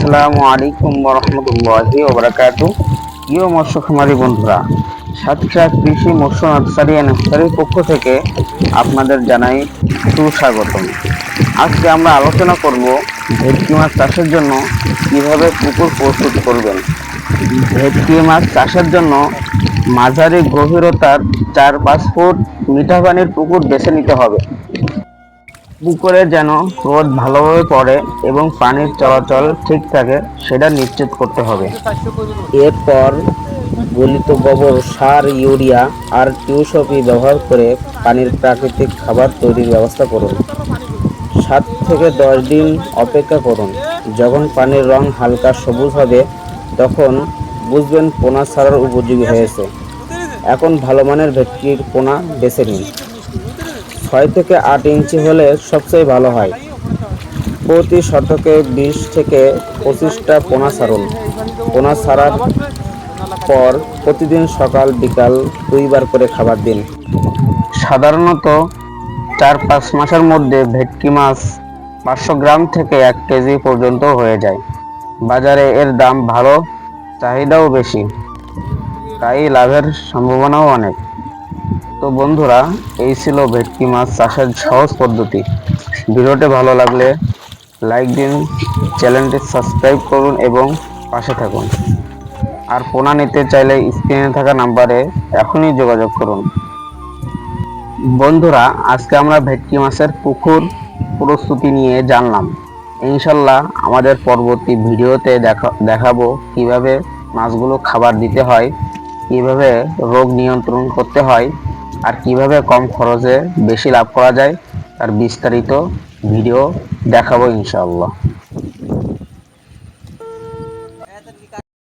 আসসালামু আলাইকুম রহমতুল্লাহি ওবারাকাতু। প্রিয় মৎস্য খামারি বন্ধুরা, সাতক্ষীরা কৃষি মৎস্য নার্সারি অ্যান্ড হ্যাচারির পক্ষ থেকে আপনাদের জানাই সুস্বাগতম। আজকে আমরা আলোচনা করব ভেটকি মাছ চাষের জন্য কিভাবে পুকুর প্রস্তুত করবেন। ভেটকি মাছ চাষের জন্য মাঝারি গভীরতার 4-5 ফুট মিঠা পানির পুকুর বেছে নিতে হবে। পুকুরে যেন রোদ ভালোভাবে পড়ে এবং পানির চলাচল ঠিক থাকে সেটা নিশ্চিত করতে হবে। এরপর গলিত গোবর সার, ইউরিয়া আর টিউসপি ব্যবহার করে পানির প্রাকৃতিক খাবার তৈরির ব্যবস্থা করুন। 7 থেকে 10 দিন অপেক্ষা করুন। যখন পানির রং হালকা সবুজ হবে তখন বুঝবেন পোনা ছাড়ার উপযোগী হয়েছে। এখন ভালো মানের ভেটকির পোনা বেছে নিন। 6 থেকে 8 ইঞ্চি হলে সবচেয়ে ভালো হয়। প্রতি শতকে 20 থেকে 25টা পোনা ছাড়ুন। পোনা ছাড়ার পর প্রতিদিন সকাল বিকাল 2বার করে খাবার দিন। সাধারণত 4-5 মাসের মধ্যে ভেটকি মাছ 500 গ্রাম থেকে 1 কেজি পর্যন্ত হয়ে যায়। বাজারে এর দাম ভালো, চাহিদাও বেশি, তাই লাভের সম্ভাবনাও অনেক। তো বন্ধুরা, এই ছিল ভেটকি মাছ চাষের সহজ পদ্ধতি। ভিডিওটি ভালো লাগলে লাইক দিন, চ্যানেলটি সাবস্ক্রাইব করুন এবং পাশে থাকুন। আর পোনা নিতে চাইলে স্ক্রিনে থাকা নাম্বারে এখনই যোগাযোগ করুন। বন্ধুরা, আজকে আমরা ভেটকি মাছের পুকুর প্রস্তুতি নিয়ে জানলাম। ইনশাল্লাহ আমাদের পরবর্তী ভিডিওতে দেখাবো কিভাবে মাছগুলো খাবার দিতে হয়, কিভাবে রোগ নিয়ন্ত্রণ করতে হয়, আর কিভাবে কম খরচে বেশি লাভ করা যায় তার বিস্তারিত ভিডিও দেখাবো ইনশাআল্লাহ।